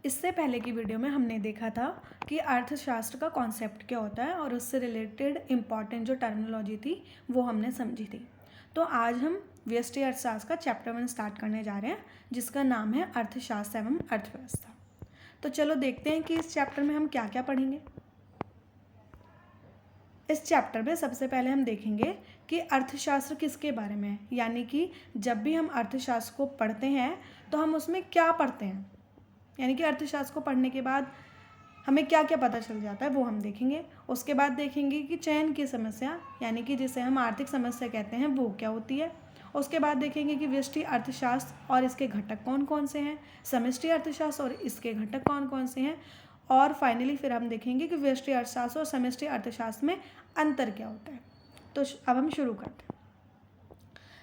इससे पहले की वीडियो में हमने देखा था कि अर्थशास्त्र का कॉन्सेप्ट क्या होता है और उससे रिलेटेड इम्पॉर्टेंट जो टर्मिनोलॉजी थी वो हमने समझी थी। तो आज हम व्यष्टि अर्थशास्त्र का चैप्टर 1 स्टार्ट करने जा रहे हैं जिसका नाम है अर्थशास्त्र एवं अर्थव्यवस्था। तो चलो देखते हैं कि इस चैप्टर में हम क्या क्या पढ़ेंगे। इस चैप्टर में सबसे पहले हम देखेंगे कि अर्थशास्त्र किसके बारे में है, यानी कि जब भी हम अर्थशास्त्र को पढ़ते हैं तो हम उसमें क्या पढ़ते हैं, यानी कि अर्थशास्त्र को पढ़ने के बाद हमें क्या क्या पता चल जाता है वो हम देखेंगे। उसके बाद देखेंगे कि चयन की समस्या, यानी कि जिसे हम आर्थिक समस्या कहते हैं, वो क्या होती है। उसके बाद देखेंगे कि व्यष्टि अर्थशास्त्र और इसके घटक कौन कौन से हैं, समष्टि अर्थशास्त्र और इसके घटक कौन कौन से हैं, और फाइनली फिर हम देखेंगे कि व्यष्टि अर्थशास्त्र और समष्टि अर्थशास्त्र में अंतर क्या होता है। तो अब हम शुरू करते हैं।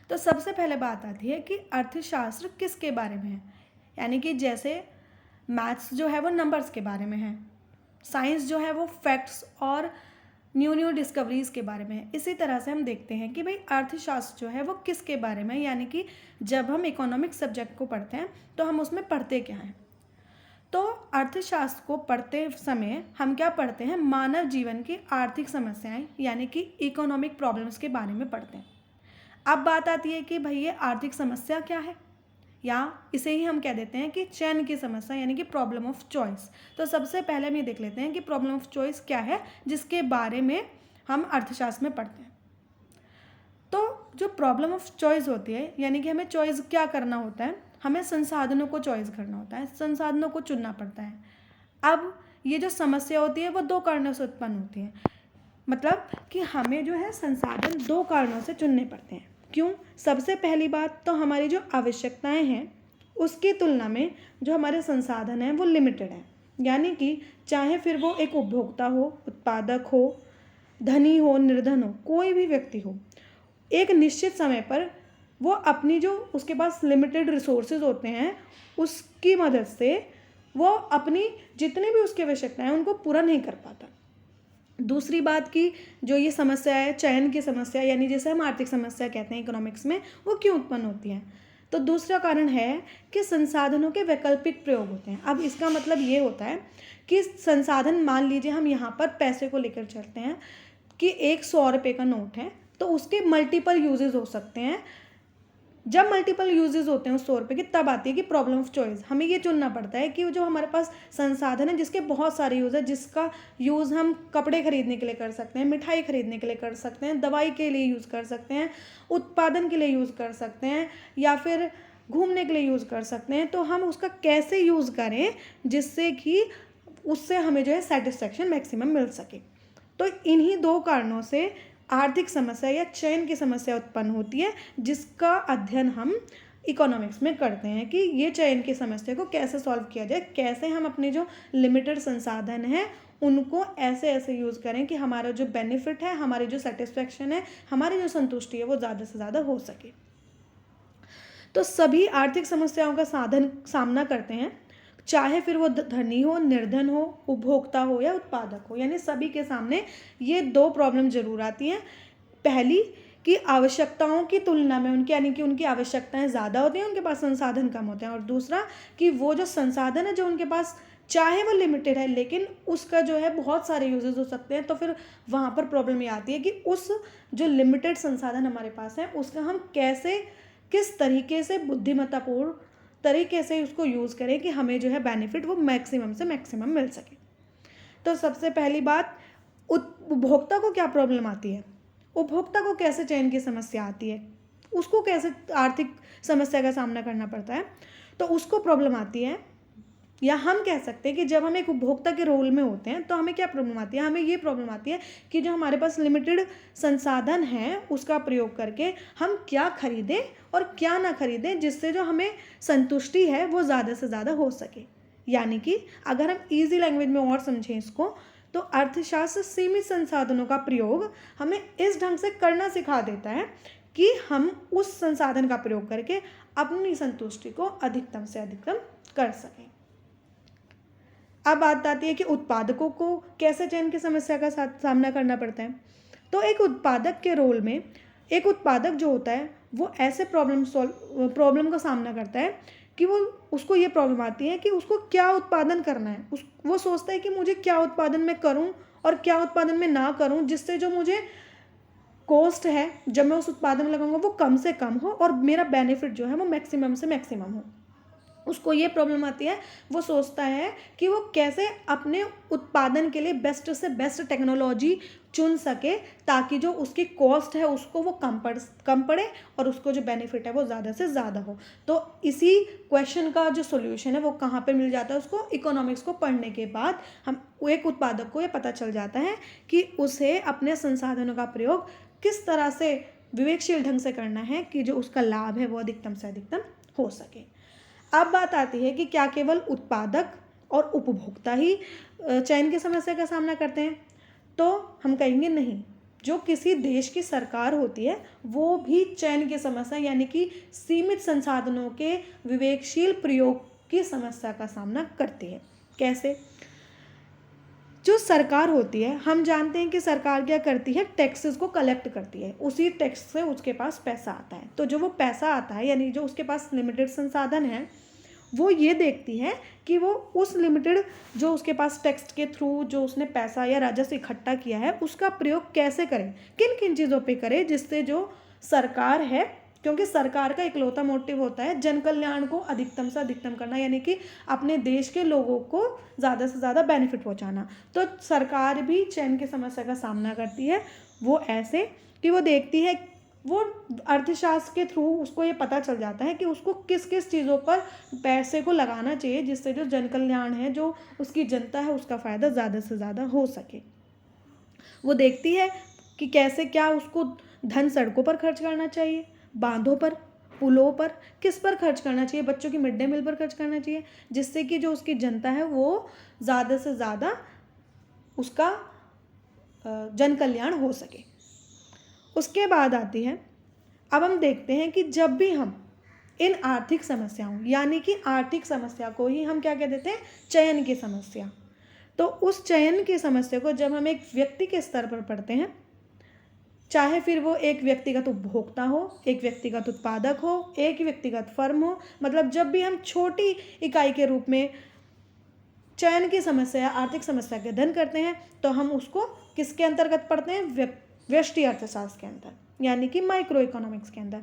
तो सबसे पहले बात आती है कि अर्थशास्त्र किसके बारे में है, यानी कि जैसे मैथ्स जो है वो नंबर्स के बारे में है, साइंस जो है वो फैक्ट्स और न्यू डिस्कवरीज़ के बारे में है। इसी तरह से हम देखते हैं कि भाई अर्थशास्त्र जो है वो किसके बारे में है, यानी कि जब हम इकोनॉमिक्स सब्जेक्ट को पढ़ते हैं तो हम उसमें पढ़ते क्या हैं। तो अर्थशास्त्र को पढ़ते समय हम क्या पढ़ते हैं, मानव जीवन की आर्थिक समस्याएं यानी कि इकोनॉमिक प्रॉब्लम्स के बारे में पढ़ते हैं। अब बात आती है कि भाई ये आर्थिक समस्या क्या है, या इसे ही हम कह देते हैं कि चयन की समस्या यानी कि प्रॉब्लम ऑफ चॉइस। तो सबसे पहले हम ये देख लेते हैं कि प्रॉब्लम ऑफ चॉइस क्या है जिसके बारे में हम अर्थशास्त्र में पढ़ते हैं। तो जो प्रॉब्लम ऑफ चॉइस होती है, यानी कि हमें चॉइस क्या करना होता है, हमें संसाधनों को चॉइस करना होता है, संसाधनों को चुनना पड़ता है। अब ये जो समस्या होती है वो दो कारणों से उत्पन्न होती है, मतलब कि हमें जो है संसाधन दो कारणों से चुनने पड़ते हैं। क्यों? सबसे पहली बात तो हमारी जो आवश्यकताएं हैं उसकी तुलना में जो हमारे संसाधन हैं वो लिमिटेड हैं, यानी कि चाहे फिर वो एक उपभोक्ता हो, उत्पादक हो, धनी हो, निर्धन हो, कोई भी व्यक्ति हो, एक निश्चित समय पर वो अपनी जो उसके पास लिमिटेड रिसोर्सेज होते हैं उसकी मदद से वो अपनी जितनी भी उसकी आवश्यकताएं हैं उनको पूरा नहीं कर पाता। दूसरी बात की जो ये समस्या है चयन की समस्या, यानी जैसे हम आर्थिक समस्या कहते हैं इकोनॉमिक्स में, वो क्यों उत्पन्न होती है। तो दूसरा कारण है कि संसाधनों के वैकल्पिक प्रयोग होते हैं। अब इसका मतलब ये होता है कि संसाधन, मान लीजिए हम यहाँ पर पैसे को लेकर चलते हैं कि एक 100 रुपये का नोट है तो उसके मल्टीपल यूजेस हो सकते हैं। जब मल्टीपल यूजेस होते हैं उस 100 रुपये की, तब आती है कि प्रॉब्लम ऑफ चॉइस। हमें ये चुनना पड़ता है कि जो हमारे पास संसाधन है जिसके बहुत सारे यूज़ है, जिसका यूज़ हम कपड़े खरीदने के लिए कर सकते हैं, मिठाई खरीदने के लिए कर सकते हैं, दवाई के लिए यूज़ कर सकते हैं, उत्पादन के लिए यूज़ कर सकते हैं, या फिर घूमने के लिए यूज़ कर सकते हैं। तो हम उसका कैसे यूज़ करें जिससे कि उससे हमें जो है सेटिस्फैक्शन मैक्सिमम मिल सके। तो इन्हीं दो कारणों से आर्थिक समस्या या चयन की समस्या उत्पन्न होती है, जिसका अध्ययन हम इकोनॉमिक्स में करते हैं कि ये चयन की समस्या को कैसे सॉल्व किया जाए, कैसे हम अपने जो लिमिटेड संसाधन हैं उनको ऐसे ऐसे यूज़ करें कि हमारा जो बेनिफिट है, हमारी जो सेटिस्फैक्शन है, हमारी जो संतुष्टि है वो ज़्यादा से ज़्यादा हो सके। तो सभी आर्थिक समस्याओं का सामना करते हैं, चाहे फिर वो धनी हो, निर्धन हो, उपभोक्ता हो या उत्पादक हो, यानी सभी के सामने ये दो प्रॉब्लम जरूर आती हैं। पहली कि आवश्यकताओं की तुलना में उनकी, यानी कि उनकी आवश्यकताएं ज़्यादा होती हैं, उनके पास संसाधन कम होते हैं। और दूसरा कि वो जो संसाधन है जो उनके पास, चाहे वो लिमिटेड है लेकिन उसका जो है बहुत सारे यूजेस हो सकते हैं। तो फिर वहाँ पर प्रॉब्लम ये आती है कि उस जो लिमिटेड संसाधन हमारे पास है उसका हम कैसे, किस तरीके से बुद्धिमत्तापूर्ण तरीके से उसको यूज़ करें कि हमें जो है बेनिफिट वो मैक्सिमम से मैक्सिमम मिल सके। तो सबसे पहली बात, उपभोक्ता को क्या प्रॉब्लम आती है, उपभोक्ता को कैसे चयन की समस्या आती है, उसको कैसे आर्थिक समस्या का सामना करना पड़ता है। तो उसको प्रॉब्लम आती है, या हम कह सकते हैं कि जब हम एक उपभोक्ता के रोल में होते हैं तो हमें क्या प्रॉब्लम आती है, हमें ये प्रॉब्लम आती है कि जो हमारे पास लिमिटेड संसाधन हैं उसका प्रयोग करके हम क्या खरीदें और क्या ना खरीदें जिससे जो हमें संतुष्टि है वो ज़्यादा से ज़्यादा हो सके। यानी कि अगर हम ईजी लैंग्वेज में और समझें इसको, तो अर्थशास्त्र सीमित संसाधनों का प्रयोग हमें इस ढंग से करना सिखा देता है कि हम उस संसाधन का प्रयोग करके अपनी संतुष्टि को अधिकतम से अधिकतम कर सकें। अब बात आती है कि उत्पादकों को कैसे चयन की समस्या का सामना करना पड़ता है। तो एक उत्पादक के रोल में, एक उत्पादक जो होता है वो ऐसे प्रॉब्लम का सामना करता है कि उसको ये प्रॉब्लम आती है कि उसको क्या उत्पादन करना है। वो सोचता है कि मुझे क्या उत्पादन मैं करूं और क्या उत्पादन में ना करूं, जिससे जो मुझे कॉस्ट है जब मैं उस उत्पादन में लगाऊंगा वो कम से कम हो और मेरा बेनिफिट जो है वो मैक्सिमम से मैक्सिमम हो। उसको ये प्रॉब्लम आती है, वो सोचता है कि वो कैसे अपने उत्पादन के लिए बेस्ट से बेस्ट टेक्नोलॉजी चुन सके, ताकि जो उसकी कॉस्ट है उसको वो कम पड़े और उसको जो बेनिफिट है वो ज़्यादा से ज़्यादा हो। तो इसी क्वेश्चन का जो सोल्यूशन है वो कहाँ पे मिल जाता है उसको, इकोनॉमिक्स को पढ़ने के बाद हम एक उत्पादक को ये पता चल जाता है कि उसे अपने संसाधनों का प्रयोग किस तरह से विवेकशील ढंग से करना है कि जो उसका लाभ है वो अधिकतम से अधिकतम हो सके। अब बात आती है कि क्या केवल उत्पादक और उपभोक्ता ही चयन की समस्या का सामना करते हैं, तो हम कहेंगे नहीं। जो किसी देश की सरकार होती है वो भी चयन की समस्या यानी कि सीमित संसाधनों के विवेकशील प्रयोग की समस्या का सामना करती है। कैसे? जो सरकार होती है, हम जानते हैं कि सरकार क्या करती है, टैक्सेस को कलेक्ट करती है, उसी टैक्स से उसके पास पैसा आता है। तो जो वो पैसा आता है यानी जो उसके पास लिमिटेड संसाधन है, वो ये देखती है कि वो उस लिमिटेड जो उसके पास टैक्स के थ्रू जो उसने पैसा या राजस्व इकट्ठा किया है उसका प्रयोग कैसे करें, किन किन चीज़ों पे करें, जिससे जो सरकार है, क्योंकि सरकार का इकलौता मोटिव होता है जन कल्याण को अधिकतम से अधिकतम करना, यानी कि अपने देश के लोगों को ज़्यादा से ज़्यादा बेनिफिट पहुंचाना। तो सरकार भी चयन की समस्या का सामना करती है। वो ऐसे कि वो देखती है, वो अर्थशास्त्र के थ्रू उसको ये पता चल जाता है कि उसको किस किस चीज़ों पर पैसे को लगाना चाहिए, जिससे जो जन कल्याण है, जो उसकी जनता है, उसका फ़ायदा ज़्यादा से ज़्यादा हो सके। वो देखती है कि कैसे क्या उसको धन सड़कों पर खर्च करना चाहिए, बांधों पर, पुलों पर, किस पर खर्च करना चाहिए, बच्चों की मिड डे मील पर खर्च करना चाहिए, जिससे कि जो उसकी जनता है वो ज़्यादा से ज़्यादा उसका जन कल्याण हो सके। उसके बाद आती है, अब हम देखते हैं कि जब भी हम इन आर्थिक समस्याओं यानी कि आर्थिक समस्या को ही हम क्या कह देते हैं, चयन की समस्या। तो उस चयन की समस्या को जब हम एक व्यक्ति के स्तर पर पढ़ते हैं, चाहे फिर वो एक व्यक्तिगत उपभोक्ता हो, एक व्यक्तिगत उत्पादक हो, एक व्यक्तिगत फर्म हो, मतलब जब भी हम छोटी इकाई के रूप में चयन की समस्या, आर्थिक समस्या का अध्ययन करते हैं, तो हम उसको किसके अंतर्गत पढ़ते हैं, व्यष्टि अर्थशास्त्र के अंदर, यानी कि माइक्रो इकोनॉमिक्स के अंदर।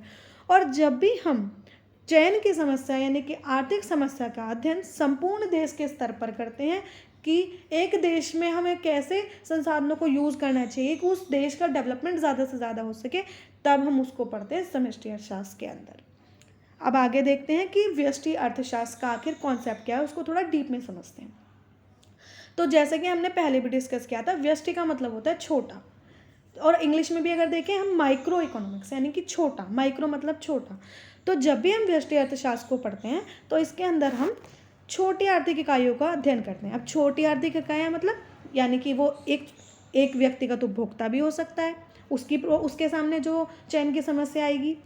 और जब भी हम चयन की समस्या यानी कि आर्थिक समस्या का अध्ययन संपूर्ण देश के स्तर पर करते हैं कि एक देश में हमें कैसे संसाधनों को यूज़ करना चाहिए कि उस देश का डेवलपमेंट ज़्यादा से ज़्यादा हो सके, तब हम उसको पढ़ते हैं समष्टि अर्थशास्त्र के अंदर। अब आगे देखते हैं कि व्यष्टि अर्थशास्त्र का आखिर कॉन्सेप्ट क्या है, उसको थोड़ा डीप में समझते हैं। तो जैसे कि हमने पहले भी डिस्कस किया था, व्यष्टि का मतलब होता है छोटा, और इंग्लिश में भी अगर देखें हम माइक्रो इकोनॉमिक्स यानी कि छोटा, माइक्रो मतलब छोटा। तो जब भी हम व्यष्टि अर्थशास्त्र को पढ़ते हैं तो इसके अंदर हम छोटी आर्थिक इकाइयों का अध्ययन करते हैं। अब छोटी आर्थिक इकाइयाँ मतलब यानी कि वो एक व्यक्तिगत उपभोक्ता भी हो सकता है, उसके सामने जो चयन की समस्या आएगी।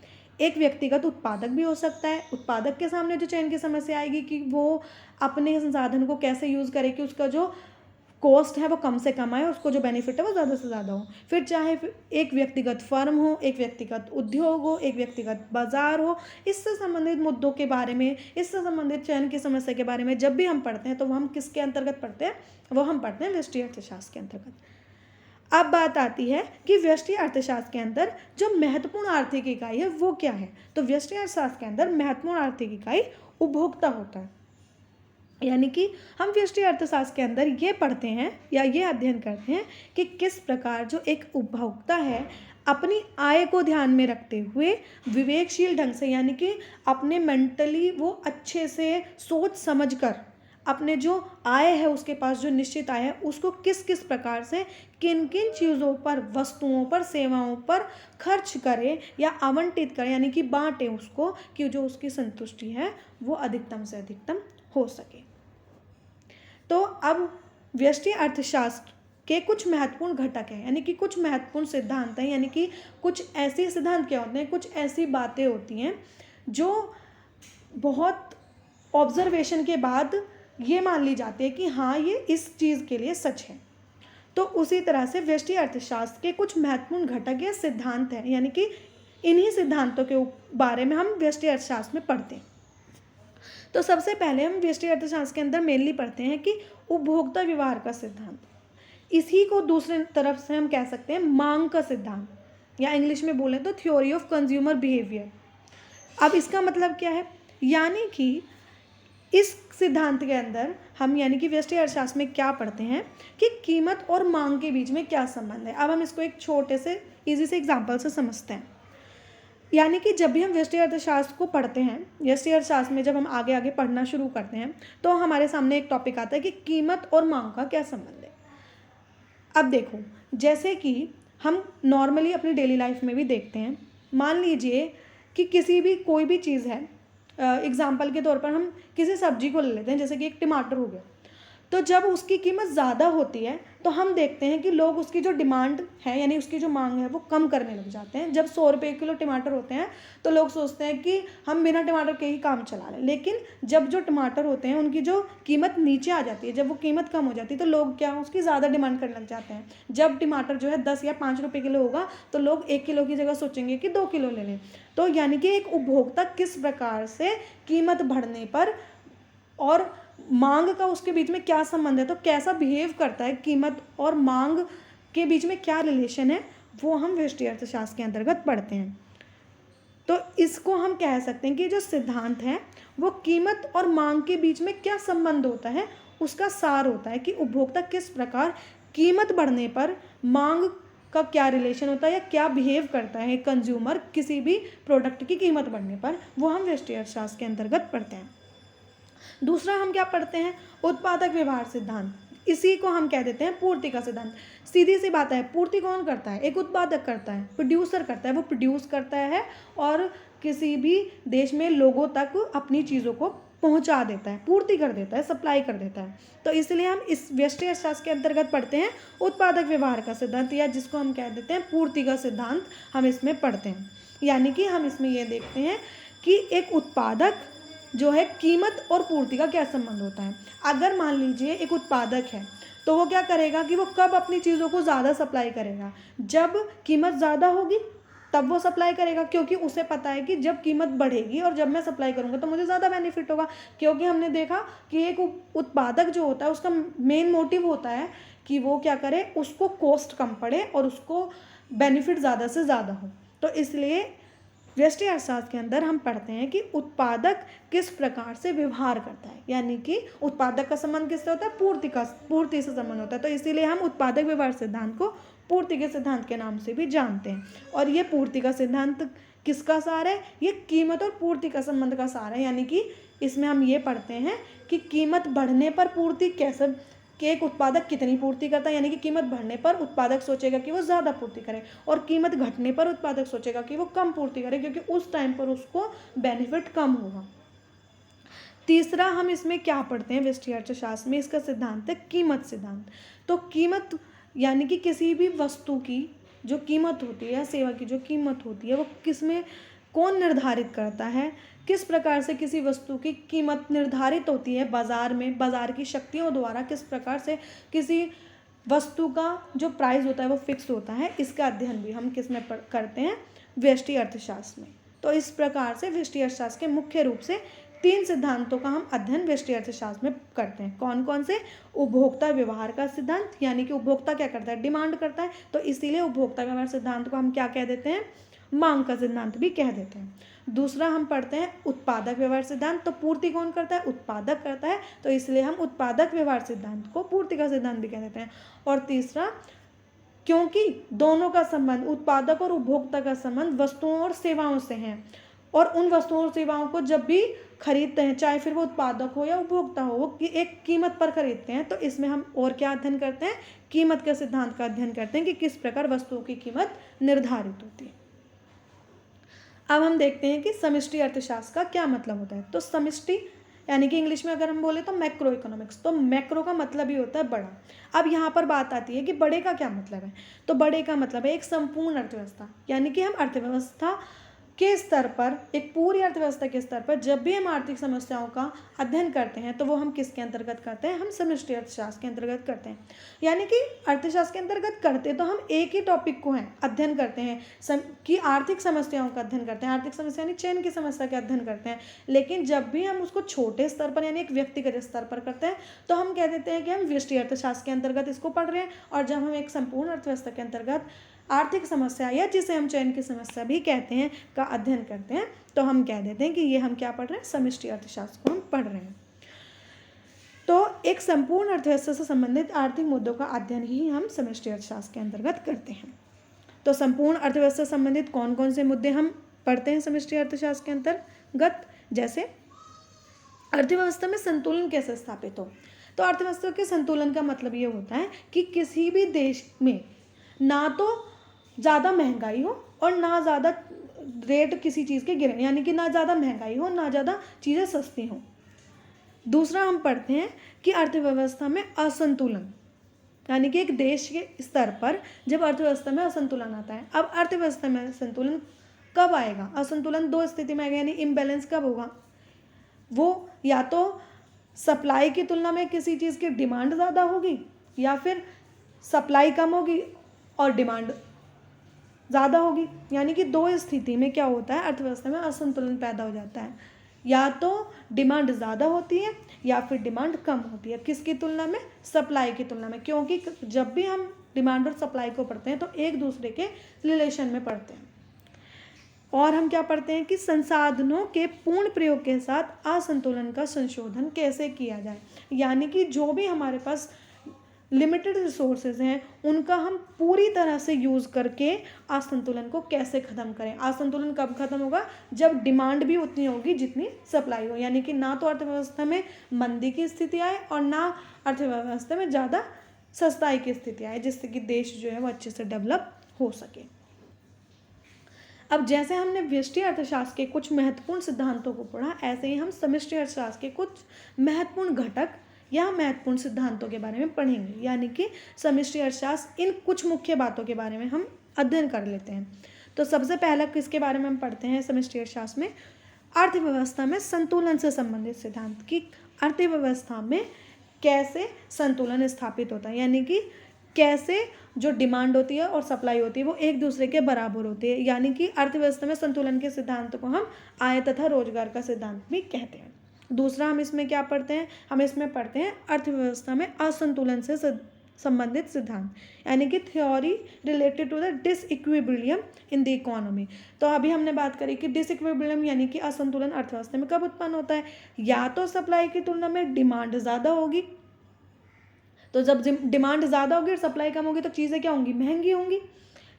एक व्यक्तिगत उत्पादक भी हो सकता है, उत्पादक के सामने जो चयन की समस्या आएगी कि वो अपने संसाधन को कैसे यूज़ करे कि उसका जो कॉस्ट है वो कम से कम आए, उसको जो बेनिफिट है वो ज़्यादा से ज़्यादा हो। फिर चाहे एक व्यक्तिगत फर्म हो, एक व्यक्तिगत उद्योग हो, एक व्यक्तिगत बाजार हो, इससे संबंधित मुद्दों के बारे में, इससे संबंधित चयन की समस्या के बारे में जब भी हम पढ़ते हैं तो वो हम किसके अंतर्गत पढ़ते हैं, वो हम पढ़ते हैं व्यष्टि अर्थशास्त्र के अंतर्गत। अब बात आती है कि व्यष्टि अर्थशास्त्र के अंदर जो महत्वपूर्ण आर्थिक इकाई है वो क्या है। तो व्यष्टि अर्थशास्त्र के अंदर महत्वपूर्ण आर्थिक इकाई उपभोक्ता होता है, यानी कि हम व्यष्टि अर्थशास्त्र के अंदर ये पढ़ते हैं या ये अध्ययन करते हैं कि किस प्रकार जो एक उपभोक्ता है अपनी आय को ध्यान में रखते हुए विवेकशील ढंग से, यानी कि अपने मेंटली वो अच्छे से सोच समझ कर अपने जो आय है, उसके पास जो निश्चित आय है, उसको किस किस प्रकार से किन किन चीज़ों पर, वस्तुओं पर, सेवाओं पर खर्च करे या आवंटित करे, यानी कि बांटे उसको, कि जो उसकी संतुष्टि है वो अधिकतम से अधिकतम हो सके। तो अब व्यष्टि अर्थशास्त्र के कुछ महत्वपूर्ण घटक हैं, यानी कि कुछ महत्वपूर्ण सिद्धांत हैं, यानी कि कुछ ऐसे सिद्धांत क्या होते हैं, कुछ ऐसी बातें होती हैं जो बहुत ऑब्जर्वेशन के बाद ये मान ली जाती है कि हाँ ये इस चीज़ के लिए सच है। तो उसी तरह से व्यष्टि अर्थशास्त्र के कुछ महत्वपूर्ण घटक या सिद्धांत हैं, यानी कि इन्हीं सिद्धांतों के बारे में हम व्यष्टि अर्थशास्त्र में पढ़ते हैं। तो सबसे पहले हम व्यष्टि अर्थशास्त्र के अंदर मेनली पढ़ते हैं कि उपभोक्ता व्यवहार का सिद्धांत, इसी को दूसरे तरफ से हम कह सकते हैं मांग का सिद्धांत, या इंग्लिश में बोले तो थ्योरी ऑफ कंज्यूमर बिहेवियर। अब इसका मतलब क्या है, यानी कि इस सिद्धांत के अंदर हम यानी कि व्यष्टि अर्थशास्त्र में क्या पढ़ते हैं कि कीमत और मांग के बीच में क्या संबंध है। अब हम इसको एक छोटे से इजी से एग्जांपल से समझते हैं। यानी कि जब भी हम व्यष्टि अर्थशास्त्र को पढ़ते हैं, व्यष्टि अर्थशास्त्र में जब हम आगे आगे पढ़ना शुरू करते हैं तो हमारे सामने एक टॉपिक आता है कि कीमत और मांग का क्या संबंध है। अब देखो, जैसे कि हम नॉर्मली अपनी डेली लाइफ में भी देखते हैं, मान लीजिए कि किसी भी कोई भी चीज़ है, एग्जाम्पल के तौर पर हम किसी सब्जी को ले लेते हैं, जैसे कि एक टमाटर हो गया, तो जब उसकी कीमत ज़्यादा होती है तो हम देखते हैं कि लोग उसकी जो डिमांड है यानी उसकी जो मांग है वो कम करने लग जाते हैं। जब 100 रुपये किलो टमाटर होते हैं तो लोग सोचते हैं कि हम बिना टमाटर के ही काम चला लें, लेकिन जब जो टमाटर होते हैं उनकी जो कीमत नीचे आ जाती है, जब वो कीमत कम हो जाती है तो लोग क्या उसकी ज़्यादा डिमांड करने लग जाते हैं। जब टमाटर जो है 10 या 5 रुपये किलो होगा तो लोग 1 किलो की जगह सोचेंगे कि 2 किलो ले लें। तो यानी कि एक उपभोक्ता किस प्रकार से कीमत बढ़ने पर और मांग का उसके बीच में क्या संबंध है, तो कैसा बिहेव करता है, कीमत और मांग के बीच में क्या रिलेशन है, वो हम व्यष्टि अर्थशास्त्र के अंतर्गत पढ़ते हैं। तो इसको हम कह सकते हैं कि जो सिद्धांत है वो कीमत और मांग के बीच में क्या संबंध होता है उसका सार होता है कि उपभोक्ता किस प्रकार कीमत बढ़ने पर मांग का क्या रिलेशन होता है या क्या बिहेव करता है कंज्यूमर किसी भी प्रोडक्ट की कीमत बढ़ने पर, वो हम व्यष्टि अर्थशास्त्र के अंतर्गत पढ़ते हैं। दूसरा हम क्या पढ़ते हैं, उत्पादक व्यवहार सिद्धांत, इसी को हम कह देते हैं पूर्ति का सिद्धांत। सीधी सी बात है, पूर्ति कौन करता है, एक उत्पादक करता है, प्रोड्यूसर करता है, वो प्रोड्यूस करता है और किसी भी देश में लोगों तक अपनी चीज़ों को पहुंचा देता है, पूर्ति कर देता है, सप्लाई कर देता है। तो इसलिए हम इस व्यष्टि अर्थशास्त्र के अंतर्गत पढ़ते हैं उत्पादक व्यवहार का सिद्धांत, या जिसको हम कह देते हैं पूर्ति का सिद्धांत, हम इसमें पढ़ते हैं। यानी कि हम इसमें ये देखते हैं कि एक उत्पादक जो है कीमत और पूर्ति का क्या संबंध होता है। अगर मान लीजिए एक उत्पादक है तो वो क्या करेगा कि वो कब अपनी चीज़ों को ज़्यादा सप्लाई करेगा, जब कीमत ज़्यादा होगी तब वो सप्लाई करेगा, क्योंकि उसे पता है कि जब कीमत बढ़ेगी और जब मैं सप्लाई करूँगा तो मुझे ज़्यादा बेनिफिट होगा। क्योंकि हमने देखा कि एक उत्पादक जो होता है उसका मेन मोटिव होता है कि वो क्या करे, उसको कॉस्ट कम पड़े और उसको बेनिफिट ज़्यादा से ज़्यादा हो। तो इसलिए व्यष्टि अर्थशास्त्र के अंदर हम पढ़ते हैं कि उत्पादक किस प्रकार से व्यवहार करता है, यानी कि उत्पादक का संबंध किससे होता है, पूर्ति से संबंध होता है। तो इसीलिए हम उत्पादक व्यवहार सिद्धांत को पूर्ति के सिद्धांत के नाम से भी जानते हैं। और ये पूर्ति का सिद्धांत किसका सार है, ये कीमत और पूर्ति का संबंध का सार है। यानी कि इसमें हम ये पढ़ते हैं कि कीमत बढ़ने पर पूर्ति कैसे, कि एक उत्पादक कितनी पूर्ति करता है, यानी कि कीमत बढ़ने पर उत्पादक सोचेगा कि वो ज़्यादा पूर्ति करे, और कीमत घटने पर उत्पादक सोचेगा कि वो कम पूर्ति करे, क्योंकि उस टाइम पर उसको बेनिफिट कम होगा। तीसरा हम इसमें क्या पढ़ते हैं व्यष्टि अर्थशास्त्र में, इसका सिद्धांत है कीमत सिद्धांत। तो कीमत यानी कि किसी भी वस्तु की जो कीमत होती है या सेवा की जो कीमत होती है वो किसमें, कौन निर्धारित करता है, किस प्रकार से किसी वस्तु की कीमत निर्धारित होती है बाज़ार में, बाज़ार की शक्तियों द्वारा किस प्रकार से किसी वस्तु का जो प्राइस होता है वो फिक्स होता है, इसका अध्ययन भी हम किस में करते हैं, व्यष्टि अर्थशास्त्र में। तो इस प्रकार से व्यष्टि अर्थशास्त्र के मुख्य रूप से 3 सिद्धांतों का हम अध्ययन व्यष्टि अर्थशास्त्र में करते हैं। कौन कौन से, उपभोक्ता व्यवहार का सिद्धांत, यानी कि उपभोक्ता क्या करता है, डिमांड करता है, तो इसीलिए उपभोक्ता व्यवहार सिद्धांत को हम क्या कह देते हैं, मांग का सिद्धांत भी कह देते हैं। दूसरा हम पढ़ते हैं उत्पादक व्यवहार सिद्धांत, तो पूर्ति कौन करता है, उत्पादक करता है, तो इसलिए हम उत्पादक व्यवहार सिद्धांत को पूर्ति का सिद्धांत भी कह देते हैं। और तीसरा, क्योंकि दोनों का संबंध, उत्पादक और उपभोक्ता का संबंध वस्तुओं और सेवाओं से है, और उन वस्तुओं और सेवाओं को जब भी खरीदते हैं, चाहे फिर वो उत्पादक हो या उपभोक्ता हो, वो एक कीमत पर खरीदते हैं, तो इसमें हम और क्या अध्ययन करते हैं, कीमत के सिद्धांत का अध्ययन करते हैं कि किस प्रकार वस्तुओं की कीमत निर्धारित होती है। अब हम देखते हैं कि समष्टि अर्थशास्त्र का क्या मतलब होता है। तो समष्टि यानी कि इंग्लिश में अगर हम बोले तो मैक्रो इकोनॉमिक्स, तो मैक्रो का मतलब ही होता है बड़ा। अब यहाँ पर बात आती है कि बड़े का क्या मतलब है, तो बड़े का मतलब है एक संपूर्ण अर्थव्यवस्था, यानी कि हम अर्थव्यवस्था के स्तर पर, एक पूरी अर्थव्यवस्था के स्तर पर जब भी हम आर्थिक समस्याओं का अध्ययन करते हैं तो वो हम किसके अंतर्गत करते हैं? हम समष्टि अर्थशास्त्र के अंतर्गत करते हैं। यानी कि अर्थशास्त्र के अंतर्गत करते तो हम एक ही टॉपिक को हैं अध्ययन करते हैं कि आर्थिक समस्याओं का अध्ययन करते हैं, आर्थिक समस्या यानी चयन की समस्या का अध्ययन करते हैं। लेकिन जब भी हम उसको छोटे स्तर पर यानी एक व्यक्तिगत स्तर पर करते हैं तो हम कह देते हैं कि हम व्यष्टि अर्थशास्त्र के अंतर्गत इसको पढ़ रहे हैं। और जब हम एक संपूर्ण अर्थव्यवस्था के अंतर्गत आर्थिक समस्या या जिसे हम चयन की समस्या भी कहते हैं का अध्ययन करते हैं तो हम कह देते हैं कि ये हम क्या पढ़ रहे हैं? समष्टि अर्थशास्त्र को हम पढ़ रहे हैं। तो एक संपूर्ण अर्थव्यवस्था से संबंधित आर्थिक मुद्दों का अध्ययन ही हम समष्टि अर्थशास्त्र के अंतर्गत करते हैं। तो संपूर्ण अर्थव्यवस्था से संबंधित कौन कौन से मुद्दे हम पढ़ते हैं समष्टि अर्थशास्त्र के अंतर्गत? जैसे अर्थव्यवस्था में संतुलन कैसे स्थापित हो। तो अर्थव्यवस्था के संतुलन का मतलब ये होता है कि किसी भी देश में ना तो ज़्यादा महंगाई हो और ना ज़्यादा रेट किसी चीज़ के गिरे, यानी कि ना ज़्यादा महंगाई हो ना ज़्यादा चीज़ें सस्ती हों। दूसरा हम पढ़ते हैं कि अर्थव्यवस्था में असंतुलन, यानी कि एक देश के स्तर पर जब अर्थव्यवस्था में असंतुलन आता है। अब अर्थव्यवस्था में संतुलन कब आएगा? असंतुलन दो स्थिति में आएगा, यानी इम्बैलेंस कब होगा? वो या तो सप्लाई की तुलना में किसी चीज़ की डिमांड ज़्यादा होगी या फिर सप्लाई कम होगी और डिमांड ज़्यादा होगी। यानी कि दो स्थिति में क्या होता है? अर्थव्यवस्था में असंतुलन पैदा हो जाता है। या तो डिमांड ज़्यादा होती है या फिर डिमांड कम होती है। किसकी तुलना में? सप्लाई की तुलना में। क्योंकि जब भी हम डिमांड और सप्लाई को पढ़ते हैं तो एक दूसरे के रिलेशन में पढ़ते हैं। और हम क्या पढ़ते हैं कि संसाधनों के पूर्ण प्रयोग के साथ असंतुलन का संशोधन कैसे किया जाए। यानी कि जो भी हमारे पास लिमिटेड रिसोर्सेज हैं उनका हम पूरी तरह से यूज़ करके असंतुलन को कैसे ख़त्म करें। असंतुलन कब ख़त्म होगा? जब डिमांड भी उतनी होगी जितनी सप्लाई हो। यानी कि ना तो अर्थव्यवस्था में मंदी की स्थिति आए और ना अर्थव्यवस्था में ज़्यादा सस्ताई की स्थिति आए, जिससे कि देश जो है वो अच्छे से डेवलप हो सके। अब जैसे हमने व्यष्टि अर्थशास्त्र के कुछ महत्वपूर्ण सिद्धांतों को पढ़ा, ऐसे ही हम समष्टि अर्थशास्त्र के कुछ महत्वपूर्ण घटक या महत्वपूर्ण सिद्धांतों के बारे में पढ़ेंगे। यानी कि समष्टि अर्थशास्त्र इन कुछ मुख्य बातों के बारे में हम अध्ययन कर लेते हैं। तो सबसे पहला किसके बारे में हम पढ़ते हैं समष्टि अर्थशास्त्र में? अर्थव्यवस्था में संतुलन से संबंधित सिद्धांत की अर्थव्यवस्था में कैसे संतुलन स्थापित होता है। यानी कि कैसे जो डिमांड होती है और सप्लाई होती है वो एक दूसरे के बराबर होती है। यानी कि अर्थव्यवस्था में संतुलन के सिद्धांत को हम आय तथा रोजगार का सिद्धांत भी कहते हैं। दूसरा हम इसमें क्या पढ़ते हैं? हम इसमें पढ़ते हैं अर्थव्यवस्था में असंतुलन से संबंधित सिद्धांत, यानी कि theory related to the disequilibrium in the economy. तो अभी हमने बात करी कि डिसइक्विलिब्रियम यानी कि असंतुलन अर्थव्यवस्था में कब उत्पन्न होता है? या तो सप्लाई की तुलना में डिमांड ज़्यादा होगी, तो जब डिमांड ज़्यादा होगी और सप्लाई कम होगी तो चीज़ें क्या होंगी? महंगी होंगी।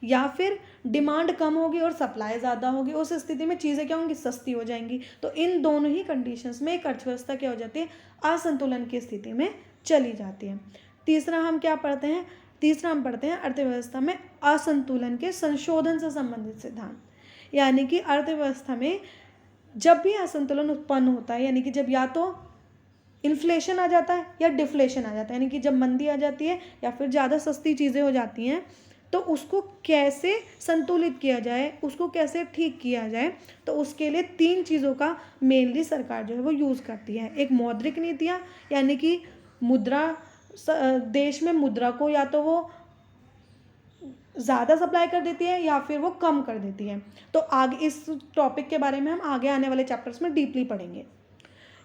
या फिर डिमांड कम होगी और सप्लाई ज़्यादा होगी, उस स्थिति में चीज़ें क्या होंगी? सस्ती हो जाएंगी। तो इन दोनों ही कंडीशंस में एक अर्थव्यवस्था क्या हो जाती है? असंतुलन की स्थिति में चली जाती है। तीसरा हम क्या पढ़ते हैं? तीसरा हम पढ़ते हैं अर्थव्यवस्था में असंतुलन के संशोधन से संबंधित सिद्धांत। यानी कि अर्थव्यवस्था में जब भी असंतुलन उत्पन्न होता है, यानी कि जब या तो इन्फ्लेशन आ जाता है या डिफ्लेशन आ जाता है, यानी कि जब मंदी आ जाती है या फिर ज़्यादा सस्ती चीज़ें हो जाती हैं, तो उसको कैसे संतुलित किया जाए, उसको कैसे ठीक किया जाए, तो उसके लिए तीन चीज़ों का मेनली सरकार जो है वो यूज़ करती है। एक मौद्रिक नीतियाँ, यानी कि मुद्रा, देश में मुद्रा को या तो वो ज़्यादा सप्लाई कर देती है या फिर वो कम कर देती है। तो आगे इस टॉपिक के बारे में हम आगे आने वाले चैप्टर्स में डीपली पढ़ेंगे।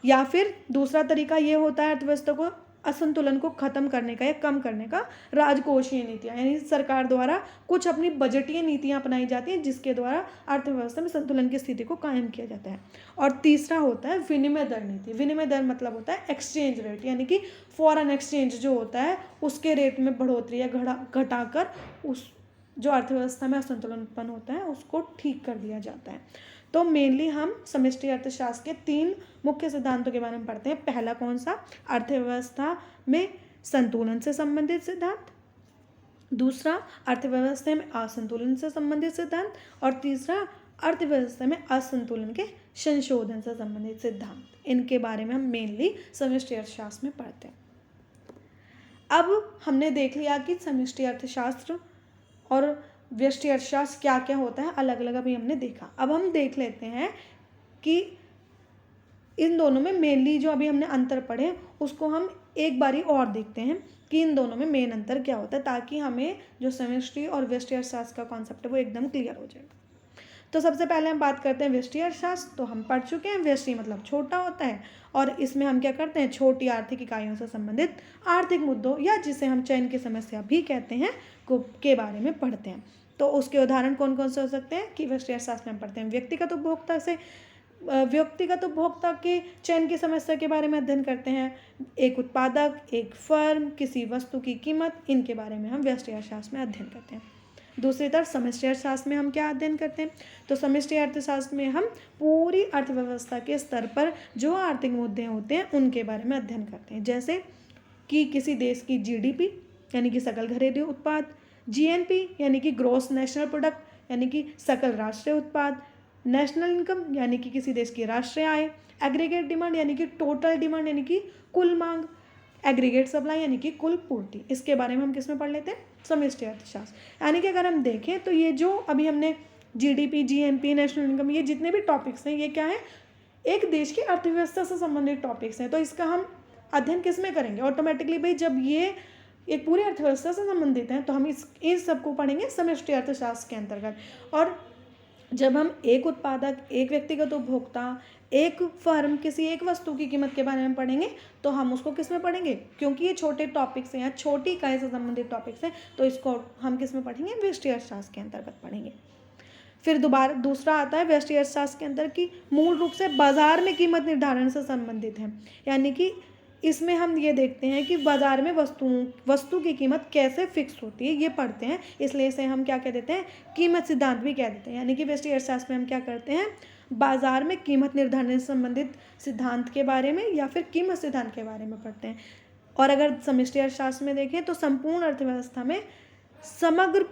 या फिर दूसरा तरीका ये होता है अर्थव्यवस्था को असंतुलन को ख़त्म करने का या कम करने का, राजकोषीय नीतियाँ, यानी सरकार द्वारा कुछ अपनी बजटीय नीतियाँ अपनाई जाती हैं जिसके द्वारा अर्थव्यवस्था में संतुलन की स्थिति को कायम किया जाता है। और तीसरा होता है विनिमय दर नीति। विनिमय दर मतलब होता है एक्सचेंज रेट, यानी कि फॉरेन एक्सचेंज जो होता है उसके रेट में बढ़ोतरी या घटाकर उस जो अर्थव्यवस्था में असंतुलन उत्पन्न होता है उसको ठीक कर दिया जाता है। तो मेनली हम समष्टि अर्थशास्त्र के तीन मुख्य सिद्धांतों के बारे में पढ़ते हैं। पहला कौन सा? अर्थव्यवस्था में संतुलन से संबंधित सिद्धांत। दूसरा अर्थव्यवस्था में असंतुलन से संबंधित सिद्धांत। और तीसरा अर्थव्यवस्था में असंतुलन के संशोधन से संबंधित सिद्धांत। इनके बारे में हम मेनली समष्टि अर्थशास्त्र में पढ़ते हैं। अब हमने देख लिया कि समष्टि अर्थशास्त्र और व्यष्टि अर्थशास्त्र क्या क्या होता है, अलग अलग अभी हमने देखा। अब हम देख लेते हैं कि इन दोनों में मेनली जो अभी हमने अंतर पढ़े उसको हम एक बारी और देखते हैं कि इन दोनों में मेन अंतर क्या होता है, ताकि हमें जो समष्टि और व्यष्टि अर्थशास्त्र का कॉन्सेप्ट है वो एकदम क्लियर हो जाए। तो सबसे पहले हम बात करते हैं व्यष्टि अर्थशास्त्र। तो हम पढ़ चुके हैं व्यष्टि मतलब छोटा होता है, और इसमें हम क्या करते हैं, छोटी आर्थिक इकाइयों से संबंधित आर्थिक मुद्दों या जिसे हम चयन की समस्या भी कहते हैं के बारे में पढ़ते हैं। तो उसके उदाहरण कौन कौन से हो सकते हैं कि व्यष्टि अर्थशास्त्र में हम पढ़ते हैं व्यक्तिगत उपभोक्ता के चयन की समस्या के बारे में अध्ययन करते हैं, एक उत्पादक, एक फर्म, किसी वस्तु की कीमत, इनके बारे में हम व्यष्टि अर्थशास्त्र में अध्ययन करते हैं। दूसरी तरफ समष्टि अर्थशास्त्र में हम क्या अध्ययन करते हैं, तो समष्टि अर्थशास्त्र में हम पूरी अर्थव्यवस्था के स्तर पर जो आर्थिक मुद्दे होते हैं उनके बारे में अध्ययन करते हैं, जैसे कि किसी देश की जीडीपी यानी कि सकल घरेलू उत्पाद, जीएनपी यानी कि ग्रॉस नेशनल प्रोडक्ट यानी कि सकल राष्ट्रीय उत्पाद, नेशनल इनकम यानी कि किसी देश की राष्ट्रीय आय, एग्रीगेट डिमांड यानी कि टोटल डिमांड यानी कि कुल मांग, एग्रीगेट सप्लाई यानी कि कुल पूर्ति। इसके बारे में हम किस में पढ़ लेते हैं, समष्टि अर्थशास्त्र। यानी कि अगर हम देखें तो ये जो अभी हमने जीडीपी, जीएनपी, नेशनल इनकम, ये जितने भी टॉपिक्स हैं ये क्या है, एक देश की अर्थव्यवस्था से संबंधित टॉपिक्स हैं। तो इसका हम अध्ययन किस में करेंगे, ऑटोमेटिकली भाई जब ये एक पूरी अर्थव्यवस्था से संबंधित हैं तो हम इन सबको पढ़ेंगे समष्टि अर्थशास्त्र के अंतर्गत। और जब हम एक उत्पादक, एक व्यक्तिगत उपभोक्ता, एक फर्म, किसी एक वस्तु की कीमत के बारे में पढ़ेंगे तो हम उसको किस में पढ़ेंगे, क्योंकि ये छोटे टॉपिक्स हैं या छोटी इकाई से संबंधित टॉपिक्स हैं तो इसको हम किस में पढ़ेंगे, व्यष्टि अर्थशास्त्र के अंतर्गत पढ़ेंगे। फिर दूसरा आता है व्यष्टि अर्थशास्त्र के अंदर की मूल रूप से बाजार में कीमत निर्धारण से संबंधित है। यानी कि इसमें हम ये देखते हैं कि बाजार में वस्तु की कीमत कैसे फिक्स होती है, ये पढ़ते हैं। इसलिए इसे हम क्या कह देते हैं, कीमत सिद्धांत भी कह देते हैं। यानी कि व्यष्टि अर्थशास्त्र में हम क्या करते हैं, बाजार में कीमत निर्धारण से संबंधित सिद्धांत के बारे में या फिर कीमत सिद्धांत के बारे में पढ़ते हैं। और अगर समष्टि अर्थशास्त्र में देखें तो संपूर्ण अर्थव्यवस्था में समग्र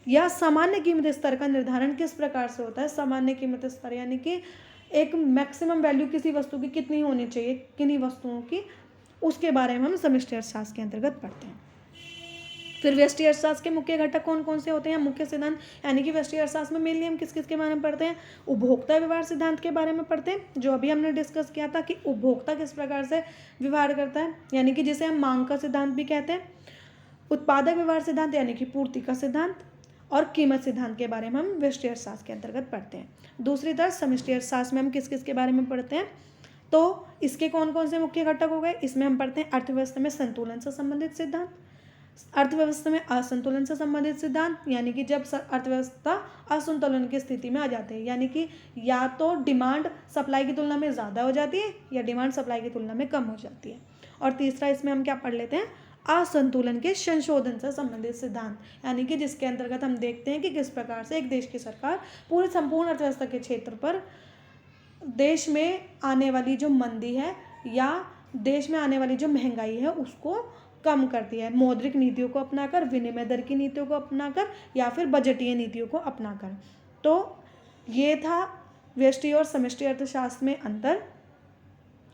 या सामान्य कीमत स्तर का निर्धारण किस प्रकार से होता है। सामान्य कीमत स्तर यानी कि एक मैक्सिमम वैल्यू किसी वस्तु की कितनी होनी चाहिए, किन्हीं वस्तुओं की, उसके बारे में हम समष्टि अर्थशास्त्र के अंतर्गत पढ़ते हैं। फिर व्यष्टि अर्थशास्त्र के मुख्य घटक कौन कौन से होते हैं, मुख्य सिद्धांत, यानी कि व्यष्टि अर्थशास्त्र में मेनली हम किस किस के बारे में पढ़ते हैं, उपभोक्ता व्यवहार सिद्धांत के बारे में पढ़ते हैं, जो अभी हमने डिस्कस किया था कि उपभोक्ता किस प्रकार से व्यवहार करता है, यानी कि जिसे हम मांग का सिद्धांत भी कहते हैं, उत्पादक व्यवहार सिद्धांत यानी कि पूर्ति का सिद्धांत, और कीमत सिद्धांत के बारे में हम व्यष्टि अर्थशास्त्र के अंतर्गत पढ़ते हैं। दूसरी तरफ समष्टि अर्थशास्त्र में हम किस किस के बारे में पढ़ते हैं, तो इसके कौन कौन से मुख्य घटक हो गए, इसमें हम पढ़ते हैं अर्थव्यवस्था में संतुलन से संबंधित सिद्धांत, अर्थव्यवस्था में असंतुलन से संबंधित सिद्धांत, यानी कि जब अर्थव्यवस्था असंतुलन की स्थिति में आ जाती है, यानी कि या तो डिमांड सप्लाई की तुलना में ज़्यादा हो जाती है या डिमांड सप्लाई की तुलना में कम हो जाती है। और तीसरा इसमें हम क्या पढ़ लेते हैं, असंतुलन के संशोधन से संबंधित सिद्धांत, यानी कि जिसके अंतर्गत हम देखते हैं कि किस प्रकार से एक देश की सरकार पूरी संपूर्ण अर्थव्यवस्था के क्षेत्र पर देश में आने वाली जो मंदी है या देश में आने वाली जो महंगाई है उसको कम करती है, मौद्रिक नीतियों को अपनाकर, विनिमय दर की नीतियों को अपनाकर या फिर बजटीय नीतियों को अपनाकर। तो ये था व्यष्टि और समष्टि अर्थशास्त्र में अंतर।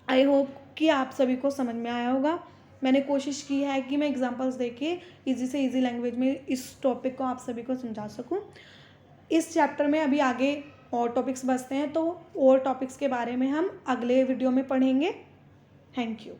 आई होप कि आप सभी को समझ में आया होगा। मैंने कोशिश की है कि मैं एग्जांपल्स देके इजी से इजी लैंग्वेज में इस टॉपिक को आप सभी को समझा सकूं। इस चैप्टर में अभी आगे और टॉपिक्स बचते हैं, तो और टॉपिक्स के बारे में हम अगले वीडियो में पढ़ेंगे। Thank you.